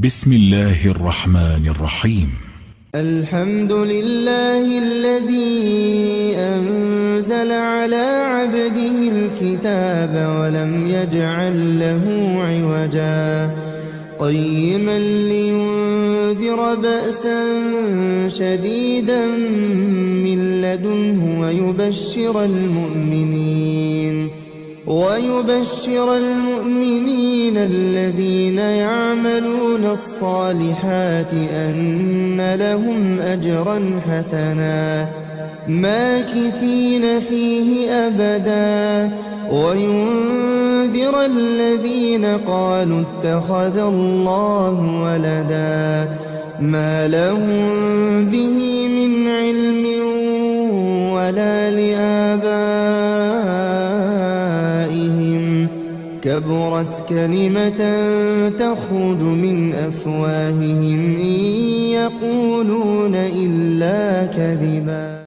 بسم الله الرحمن الرحيم. الحمد لله الذي أنزل على عبده الكتاب ولم يجعل له عوجا قيما لينذر بأسا شديدا من لدنه ويبشر المؤمنين الذين يعملون الصالحات أن لهم أجرا حسنا ماكثين فيه أبدا وينذر الذين قالوا اتخذ الله ولدا ما لهم به من علم ولا لآبائهم كبرت كلمة تخرج من أفواههم إن يقولون إلا كذبا.